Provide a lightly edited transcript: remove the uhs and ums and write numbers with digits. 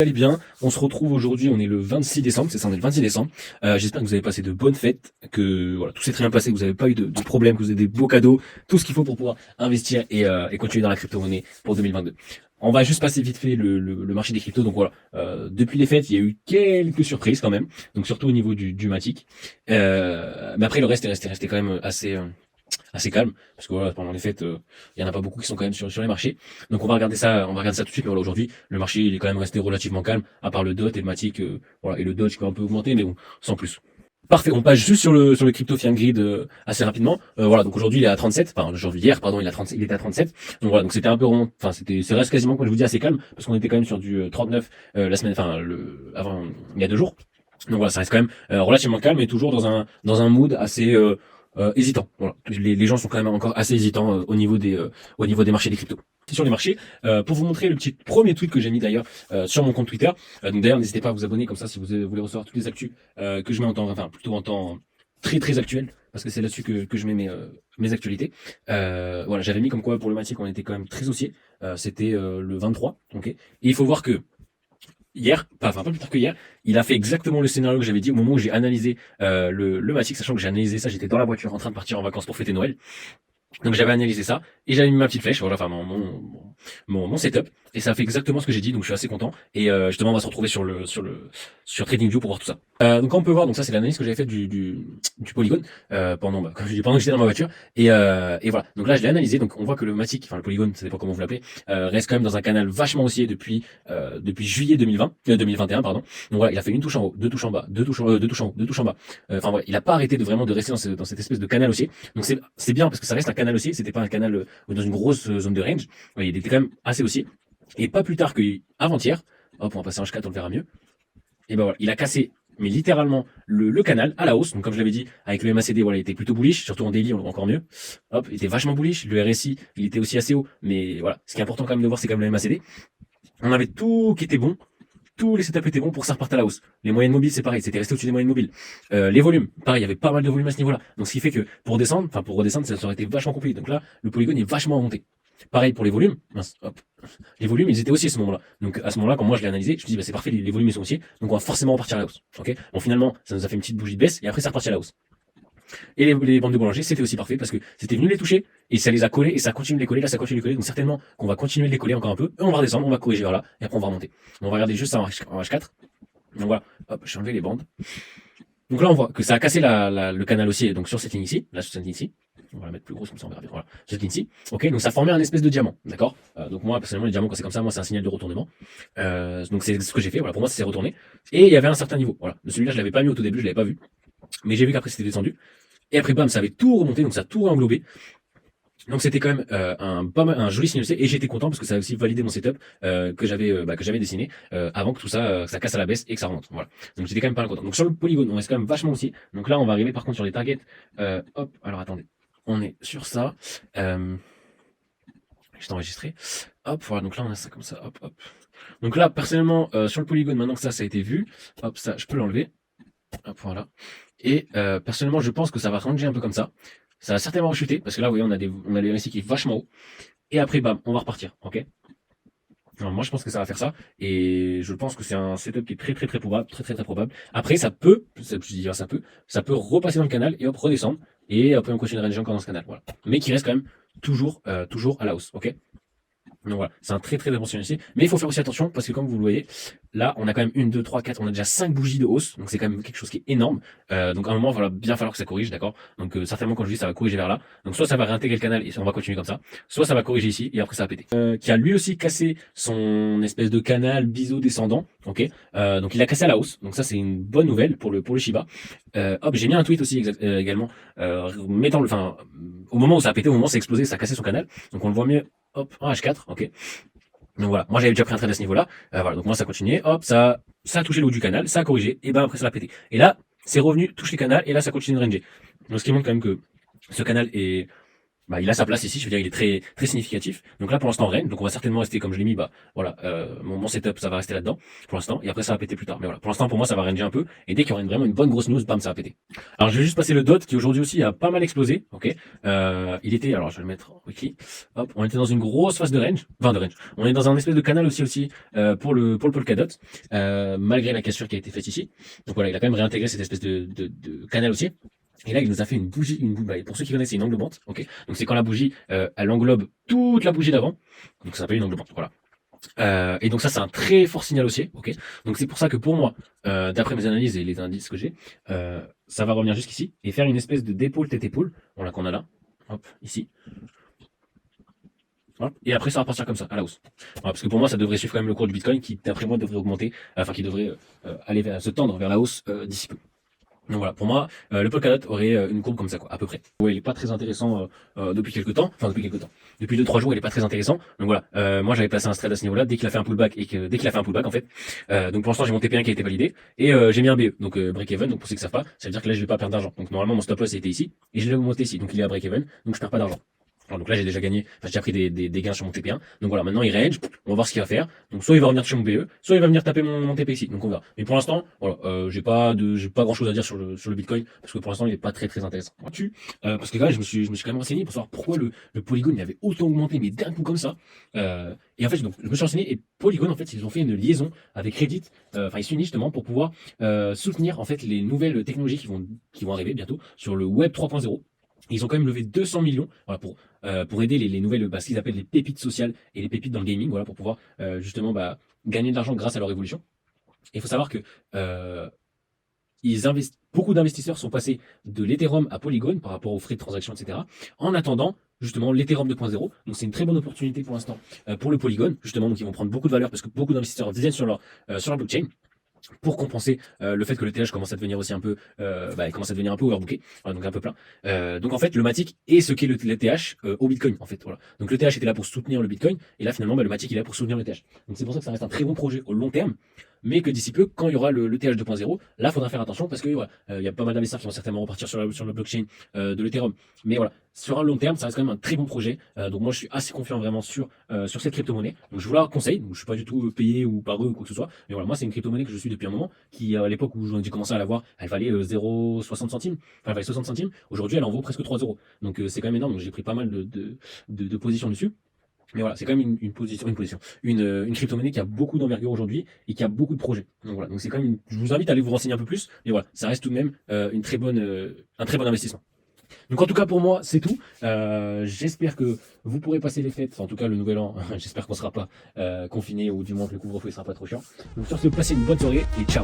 Allez bien, on se retrouve aujourd'hui, on est le 26 décembre, c'est ça, on est le 26 décembre. J'espère que vous avez passé de bonnes fêtes, que voilà, tout s'est très bien passé, que vous n'avez pas eu de problème, que vous avez des beaux cadeaux, tout ce qu'il faut pour pouvoir investir et continuer dans la crypto-monnaie pour 2022. On va juste passer vite fait le marché des cryptos. Donc voilà, depuis les fêtes, il y a eu quelques surprises quand même, donc surtout au niveau du Matic. Mais après le reste est resté quand même assez calme, parce que voilà, pendant les fêtes, il y en a pas beaucoup qui sont quand même sur les marchés. Donc on va regarder ça tout de suite. Mais voilà, aujourd'hui, le marché il est quand même resté relativement calme, à part le DOT et le Matic, voilà, et le Dodge qui a un peu augmenté, mais bon, sans plus. Parfait, on passe juste sur le crypto Fiat Grid assez rapidement. Voilà, donc aujourd'hui il est à 37, enfin aujourd'hui hier pardon, il était à 37. Donc voilà, donc c'était un peu enfin c'est reste quasiment comme je vous dis assez calme parce qu'on était quand même sur du 39 la semaine enfin le avant il y a 2 jours. Donc voilà, ça reste quand même relativement calme et toujours dans un mood assez hésitant. Voilà, les gens sont quand même encore assez hésitants au niveau des marchés des cryptos. Sur les marchés, pour vous montrer le petit premier tweet que j'ai mis d'ailleurs sur mon compte Twitter. Donc d'ailleurs, n'hésitez pas à vous abonner comme ça si vous voulez recevoir toutes les actus que je mets en temps, enfin plutôt en temps très très actuel, parce que c'est là-dessus que je mets mes actualités. Voilà, j'avais mis comme quoi pour le Matic on était quand même très haussier. C'était le 23, ok. Et il faut voir que hier, pas plus tard que hier, il a fait exactement le scénario que j'avais dit au moment où j'ai analysé le Matic, sachant que j'ai analysé ça, j'étais dans la voiture en train de partir en vacances pour fêter Noël. Donc j'avais analysé ça et j'avais mis ma petite flèche, voilà, enfin mon setup, et ça fait exactement ce que j'ai dit, donc je suis assez content. Et justement on va se retrouver sur TradingView pour voir tout ça. Donc on peut voir, donc ça c'est l'analyse que j'avais faite du Polygon comme je dis, pendant que j'étais dans ma voiture. Et voilà, donc là je l'ai analysé, donc on voit que le Matic, enfin le Polygon, ça dépend comment vous l'appelez, reste quand même dans un canal vachement haussier depuis juillet 2021 pardon. Donc voilà, il a fait une touche en haut, deux touches en bas, deux touches en haut, deux touches en bas. Enfin voilà, il a pas arrêté de rester dans cette espèce de canal haussier. Donc c'est bien parce que ça reste un canal haussier, c'était pas un canal dans une grosse zone de range. Ouais, il était quand même assez haussier. Et pas plus tard qu'avant-hier, hop, on va passer en H4, on le verra mieux. Et ben voilà, il a cassé, mais littéralement, le canal à la hausse. Donc comme je l'avais dit, avec le MACD, voilà, il était plutôt bullish, surtout en daily, encore mieux. Hop, il était vachement bullish. Le RSI, il était aussi assez haut. Mais voilà, ce qui est important quand même de voir, c'est quand même le MACD. On avait tout qui était bon. Tous les setups étaient bons pour que ça reparte à la hausse. Les moyennes mobiles, c'est pareil, c'était resté au-dessus des moyennes mobiles. Les volumes, pareil, il y avait pas mal de volumes à ce niveau-là. Donc ce qui fait que pour redescendre, ça aurait été vachement compliqué. Donc là, le polygone est vachement monté. Pareil pour les volumes. Mince, hop. Les volumes, ils étaient aussi à ce moment-là. Donc à ce moment-là, quand moi je l'ai analysé, je me dis bah c'est parfait, les volumes ils sont haussiers, donc on va forcément repartir à la hausse. Ok. Bon finalement, ça nous a fait une petite bougie de baisse et après ça repartit à la hausse. Et les bandes de boulanger, c'était aussi parfait parce que c'était venu les toucher et ça les a collés et ça continue de les coller. Là, ça continue de les coller. Donc certainement qu'on va continuer de les coller encore un peu. Et on va redescendre, on va corriger vers là et après on va remonter. On va regarder juste ça en H4. Donc voilà, hop, j'ai enlevé les bandes. Donc là, on voit que ça a cassé le canal haussier. Donc sur cette ligne ici, là sur cette ligne ici, on va la mettre plus grosse comme ça on verra bien. Voilà, cette ligne ici. Ok, donc ça formait un espèce de diamant, d'accord. Donc moi personnellement, les diamants quand c'est comme ça, moi c'est un signal de retournement. Donc c'est ce que j'ai fait. Voilà, pour moi ça s'est retourné. Et il y avait un certain niveau. Voilà, celui-là je l'avais pas mis au tout début, je l'avais pas vu, mais j'ai vu qu'après c'était descendu. Et après bam, ça avait tout remonté, donc ça a tout englobé. Donc c'était quand même un joli signal haussier et j'étais content parce que ça a aussi validé mon setup que j'avais dessiné avant que tout ça ça casse à la baisse et que ça remonte. Voilà. Donc j'étais quand même pas mal content. Donc sur le polygone, on reste quand même vachement haussier. Donc là on va arriver par contre sur les targets. Hop, alors attendez, on est sur ça. Juste enregistré. Hop, voilà. Donc là on a ça comme ça. Hop, hop. Donc là personnellement sur le polygone, maintenant que ça a été vu, hop, ça je peux l'enlever. Hop, voilà. Et personnellement je pense que ça va ranger un peu comme ça. Ça va certainement rechuter, parce que là, vous voyez, on a les récits qui est vachement haut. Et après, bam, on va repartir, ok. Alors, moi, je pense que ça va faire ça. Et je pense que c'est un setup qui est très, très, très probable, très, très, très probable. Après, ça peut repasser dans le canal et hop, redescendre. Et après, on continue de ranger encore dans ce canal, voilà. Mais qui reste quand même toujours à la hausse, ok. Donc voilà, c'est un très très bon signal ici. Mais il faut faire aussi attention parce que comme vous le voyez, là on a quand même 1, 2, 3, 4, on a déjà 5 bougies de hausse. Donc c'est quand même quelque chose qui est énorme. Donc à un moment, il va bien falloir que ça corrige, d'accord. Donc certainement quand je dis ça va corriger vers là. Donc soit ça va réintégrer le canal et on va continuer comme ça. Soit ça va corriger ici et après ça va péter. Qui a lui aussi cassé son espèce de canal biseau descendant. Ok. Donc il a cassé à la hausse. Donc ça c'est une bonne nouvelle pour le Shiba. Hop, j'ai mis un tweet aussi également. Au moment où ça a pété, au moment où ça a explosé, ça a cassé son canal. Donc on le voit mieux. Hop, en H4, ok. Donc voilà, moi j'avais déjà pris un trade à ce niveau-là. Voilà, donc moi ça continuait, hop, ça a touché le haut du canal, ça a corrigé, et ben après ça l'a pété. Et là, c'est revenu, touche les canals, et là ça continue de ranger. Donc ce qui montre quand même que ce canal est bah, il a sa place ici, je veux dire, il est très, très significatif. Donc là, pour l'instant, range. Donc on va certainement rester comme je l'ai mis, bah, voilà, mon setup, ça va rester là-dedans, pour l'instant. Et après, ça va péter plus tard. Mais voilà, pour l'instant, pour moi, ça va ranger un peu. Et dès qu'il y aura vraiment une bonne grosse news, bam, ça va péter. Alors, je vais juste passer le dot, qui aujourd'hui aussi a pas mal explosé, ok. Il était, alors, je vais le mettre en weekly. Hop, on était dans une grosse phase de range, enfin, de range. On est dans un espèce de canal aussi, pour le Polkadot, malgré la cassure qui a été faite ici. Donc voilà, il a quand même réintégré cette espèce de canal aussi. Et là, il nous a fait une bougie, pour ceux qui connaissent, c'est une englobante, ok. Donc c'est quand la bougie, elle englobe toute la bougie d'avant. Donc ça s'appelle une englobante, voilà. Et donc ça, c'est un très fort signal haussier, ok. Donc c'est pour ça que pour moi, d'après mes analyses et les indices que j'ai, ça va revenir jusqu'ici et faire une espèce de d'épaule tête épaule, voilà qu'on a là, hop, ici. Voilà. Et après, ça va partir comme ça, à la hausse. Voilà, parce que pour moi, ça devrait suivre quand même le cours du Bitcoin, qui d'après moi devrait augmenter, enfin qui devrait se tendre vers la hausse d'ici peu. Donc voilà, pour moi, le Polkadot aurait une courbe comme ça, quoi, à peu près. Ouais, il est pas très intéressant depuis quelques temps. Enfin, depuis quelques temps. Depuis 2-3 jours, il est pas très intéressant. Donc voilà, moi j'avais placé un trade à ce niveau-là dès qu'il a fait un pullback dès qu'il a fait un pullback en fait. Donc pour l'instant, j'ai mon TP1 qui a été validé et j'ai mis un BE, donc break-even. Donc pour ceux qui savent pas, ça veut dire que là je vais pas perdre d'argent. Donc normalement mon stop loss était ici et je l'ai monté ici, donc il est à break-even, donc je perds pas d'argent. Alors, donc là j'ai déjà gagné, enfin j'ai déjà pris des gains sur mon TP1. Donc voilà, maintenant il range, on va voir ce qu'il va faire. Donc soit il va revenir sur mon BE, soit il va venir taper mon TP ici. Donc on verra. Mais pour l'instant, voilà, j'ai pas grand chose à dire sur le Bitcoin parce que pour l'instant il est pas très très intéressant. Parce que quand même, je me suis quand même renseigné pour savoir pourquoi le Polygon il avait autant augmenté mais d'un coup comme ça. Et en fait donc je me suis renseigné et Polygon en fait ils ont fait une liaison avec Reddit. Enfin ils s'unissent justement pour pouvoir soutenir en fait les nouvelles technologies qui vont arriver bientôt sur le Web 3.0. Ils ont quand même levé 200 millions voilà, pour aider les nouvelles, ce qu'ils appellent les pépites sociales et les pépites dans le gaming, voilà, pour pouvoir justement gagner de l'argent grâce à leur évolution. Et il faut savoir que beaucoup d'investisseurs sont passés de l'Ethereum à Polygon par rapport aux frais de transaction, etc. En attendant justement l'Ethereum 2.0. Donc c'est une très bonne opportunité pour l'instant pour le Polygon, justement. Donc ils vont prendre beaucoup de valeur parce que beaucoup d'investisseurs viennent sur leur blockchain pour compenser le fait que le TH commence à devenir aussi un peu commence à devenir un peu overbooké, voilà, donc un peu plein. Donc en fait le Matic est ce qu'est le TH au Bitcoin en fait, voilà. Donc le TH était là pour soutenir le Bitcoin et là finalement le Matic il est là pour soutenir le TH. Donc c'est pour ça que ça reste un très bon projet au long terme, mais que d'ici peu quand il y aura le TH 2.0, là faudra faire attention parce que voilà, il y a pas mal d'investisseurs qui vont certainement repartir sur le blockchain de l'Ethereum, mais voilà, sur un long terme ça reste quand même un très bon projet. Donc moi je suis assez confiant vraiment sur cette crypto-monnaie. Donc je vous la conseille. Donc je suis pas du tout payé ou par eux ou quoi que ce soit, mais voilà, moi c'est une crypto-monnaie que je suis depuis un moment, qui à l'époque où j'ai commencé à la voir, elle valait 0,60 centimes, enfin elle valait 60 centimes. Aujourd'hui elle en vaut presque 3 euros. Donc c'est quand même énorme. Donc j'ai pris pas mal de positions dessus. Mais voilà, c'est quand même une crypto-monnaie qui a beaucoup d'envergure aujourd'hui et qui a beaucoup de projets. Donc voilà, donc c'est quand même je vous invite à aller vous renseigner un peu plus. Mais voilà, ça reste tout de même un très bon investissement. Donc en tout cas pour moi c'est tout. J'espère que vous pourrez passer les fêtes, en tout cas le nouvel an. J'espère qu'on sera pas confiné ou du moins que le couvre-feu sera pas trop chiant. Donc sur ce, passez une bonne soirée et ciao.